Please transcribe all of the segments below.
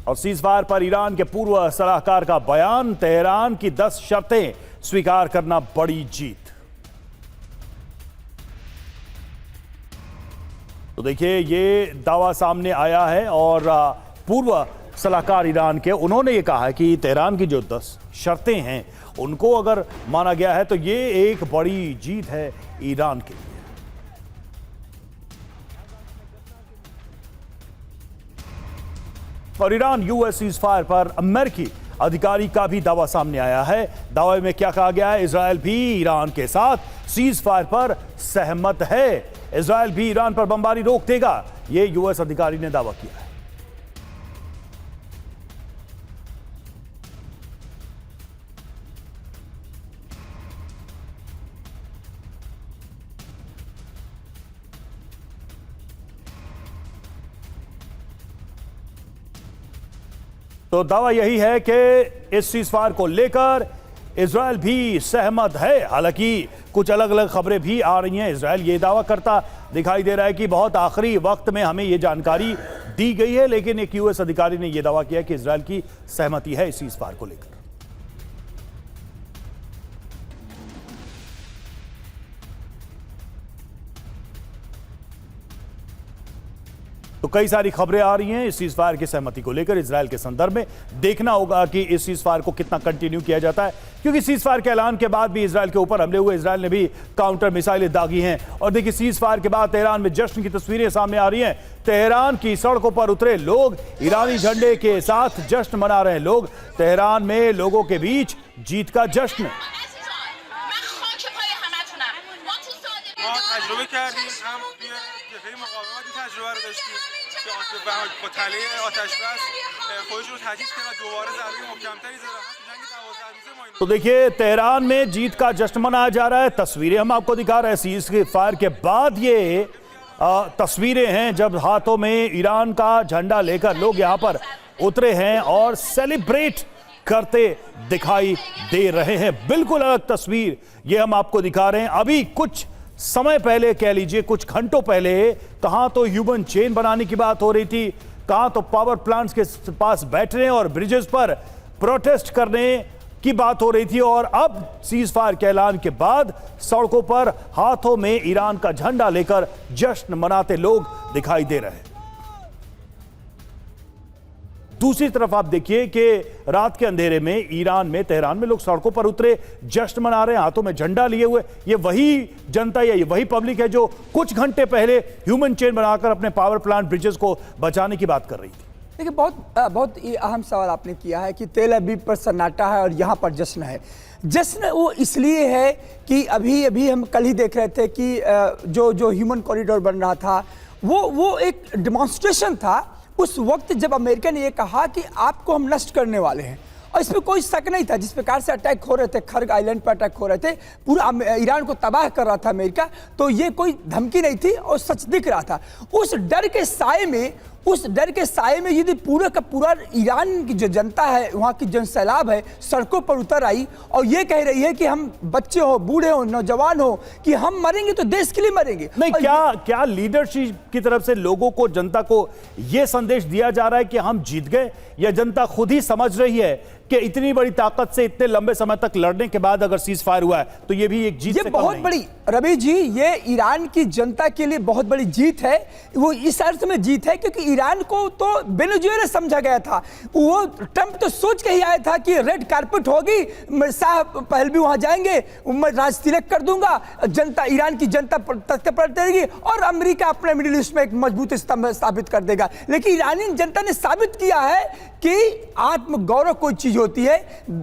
और सीजफायर पर ईरान के पूर्व सलाहकार का बयान, तेहरान की 10 शर्तें स्वीकार करना बड़ी जीत। तो देखिए ये दावा सामने आया है और पूर्व सलाहकार ईरान के, उन्होंने ये कहा है कि तेहरान की जो 10 शर्तें हैं उनको अगर माना गया है तो ये एक बड़ी जीत है ईरान के लिए। और ईरान यूएस सीजफायर पर अमेरिकी अधिकारी का भी दावा सामने आया है। दावे में क्या कहा गया है? इजरायल भी ईरान के साथ सीजफायर पर सहमत है। इजरायल भी ईरान पर बमबारी रोक देगा, यह यूएस अधिकारी ने दावा किया है। तो दावा यही है कि इस सीजफायर को लेकर इजरायल भी सहमत है। हालांकि कुछ अलग अलग खबरें भी आ रही हैं। इजरायल ये दावा करता दिखाई दे रहा है कि बहुत आखिरी वक्त में हमें ये जानकारी दी गई है, लेकिन एक यूएस अधिकारी ने यह दावा किया कि इजरायल की सहमति है इस सीजफायर को लेकर। तो कई सारी खबरें आ रही हैं इस सीजफायर की सहमति को लेकर। इजरायल के संदर्भ में देखना होगा कि इस सीजफायर को कितना कंटिन्यू किया जाता है, क्योंकि सीजफायर के ऐलान के बाद भी इजरायल के ऊपर हमले हुए। इजरायल ने भी काउंटर मिसाइलें दागी हैं। और देखिए सीजफायर के बाद तेहरान में जश्न की तस्वीरें सामने आ रही हैं। तेहरान की सड़कों पर उतरे लोग, ईरानी झंडे के साथ जश्न मना रहे हैं लोग। तेहरान में लोगों के बीच जीत का जश्न। तो देखिए तेहरान में जीत का जश्न मनाया जा रहा है। तस्वीरें हम आपको दिखा रहे हैं सीजफायर के बाद। ये तस्वीरें हैं जब हाथों में ईरान का झंडा लेकर लोग यहां पर उतरे हैं और सेलिब्रेट करते दिखाई दे रहे हैं। बिल्कुल अलग तस्वीर ये हम आपको दिखा रहे हैं। अभी कुछ समय पहले, कह लीजिए कुछ घंटों पहले, कहां तो ह्यूमन चेन बनाने की बात हो रही थी, कहां तो पावर प्लांट्स के पास बैठने और ब्रिजेस पर प्रोटेस्ट करने की बात हो रही थी। और अब सीजफायर के ऐलान के बाद सड़कों पर हाथों में ईरान का झंडा लेकर जश्न मनाते लोग दिखाई दे रहे हैं। दूसरी तरफ आप देखिए कि रात के अंधेरे में ईरान में, तेहरान में लोग सड़कों पर उतरे, जश्न मना रहे हैं, हाथों में झंडा लिए हुए। ये वही जनता या ये वही पब्लिक है जो कुछ घंटे पहले ह्यूमन चेन बनाकर अपने पावर प्लांट ब्रिजेस को बचाने की बात कर रही थी। देखिए बहुत अहम सवाल आपने किया है कि तेल अवीव पर सन्नाटा है और यहाँ पर जश्न है। जश्न वो इसलिए है कि अभी हम कल ही देख रहे थे कि जो ह्यूमन कॉरिडोर बन रहा था वो एक डेमोन्स्ट्रेशन था उस वक्त जब अमेरिका ने ये कहा कि आपको हम नष्ट करने वाले हैं। और इसमें कोई शक नहीं था। जिस प्रकार से अटैक हो रहे थे, खर्ग आइलैंड पर अटैक हो रहे थे, पूरा ईरान को तबाह कर रहा था अमेरिका, तो ये कोई धमकी नहीं थी और सच दिख रहा था। उस डर के साए में यदि पूरा का पूरा ईरान की जो जनता है, वहाँ की जनसैलाब है, सड़कों पर उतर आई और ये कह रही है कि हम बच्चे हो, बूढ़े हो, नौजवान हो, कि हम मरेंगे तो देश के लिए मरेंगे। नहीं, क्या लीडरशिप की तरफ से लोगों को, जनता को यह संदेश दिया जा रहा है कि हम जीत गए, या जनता खुद ही समझ रही है कि इतनी बड़ी ताकत से इतने लंबे समय तक लड़ने के बाद अगर सीज फायर हुआ है तो ये भी एक जीत, ये बहुत बड़ी, रवि जी, ये ईरान की जनता के लिए बहुत बड़ी जीत है। वो इस अर्थ में जीत है क्योंकि ईरान को तो वेनेजुएला समझा गया था। वो ट्रंप तो सोच के ही आया था कि रेड कारपेट होगी, शाह पहलवी वहां जाएंगे, मैं राज तिलक कर दूंगा, जनता, ईरान की जनता तख्ते पर रहेगी और अमेरिका अपने मिडिल ईस्ट में एक मजबूत स्तंभ स्थापित कर देगा। लेकिन ईरानी जनता ने साबित किया है कि आत्मगौरव कोई चीज होती है,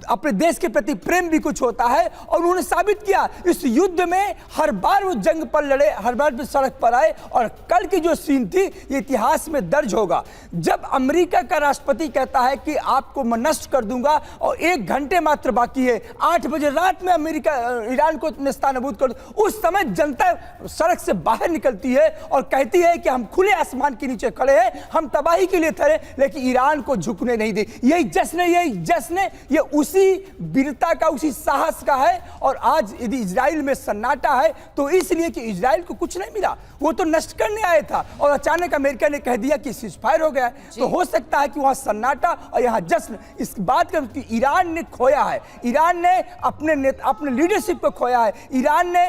अपने देश के प्रति प्रेम भी कुछ होता है। और उन्होंने साबित किया इस युद्ध में, हर बार वो जंग पर लड़े, हर बार वो सड़क पर आए। और कल की जो सीन थी ये इतिहास में दर्ज होगा, जब अमेरिका का राष्ट्रपति कहता है कि आपको मैं नष्ट कर दूंगा और 1 घंटे मात्र बाकी है, 8 बजे रात में अमेरिका ईरान को नेस्तनाबूद कर दो। उस समय जनता सड़क से बाहर निकलती है और कहती है कि हम खुले आसमान के नीचे खड़े हैं, हम तबाही के लिए ठहरे, लेकिन ईरान को झुकने नहीं दी। यही जश्न है, ये उसी वीरता का, उसी साहस का है। और आज यदि इजराइल में सन्नाटा है तो इसलिए कि इजराइल को कुछ नहीं मिला, वो तो नष्ट करने आया था और अचानक अमेरिका ने कह दिया कि सीजफायर हो गया है, तो हो सकता है कि वहां सन्नाटा और यहाँ जश्न। इस बात का कि ईरान ने खोया है, ईरान ने अपने लीडरशिप को खोया है, ईरान ने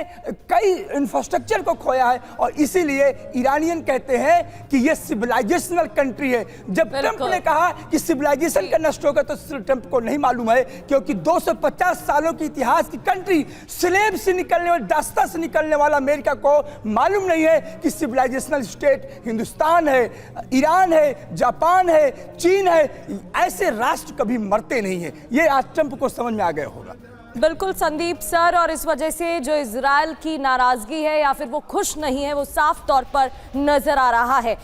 कई इंफ्रास्ट्रक्चर को खोया है, और इसीलिए ईरानियन कहते हैं कि ये सिविलाइजेशनल कंट्री है। जब ट्रंप ने कहा कि सिविलाइजेशन का नष्ट होगा, तो ट्रंप को नहीं मालूम है, क्योंकि 250 सालों की इतिहास की कंट्री, स्लेव से निकलने वाले, दास्ता से निकलने वाला अमेरिका को मालूम नहीं है कि सिविलाइजेशनल स्टेट हिंदुस्तान है, ईरान है, जापान है, चीन है। ऐसे राष्ट्र कभी मरते नहीं है। ये आज ट्रंप को समझ में आ गया होगा। बिल्कुल संदीप सर, और इस वजह से जो इजराइल की नाराजगी है या फिर वो खुश नहीं है, वो साफ तौर पर नजर आ रहा है।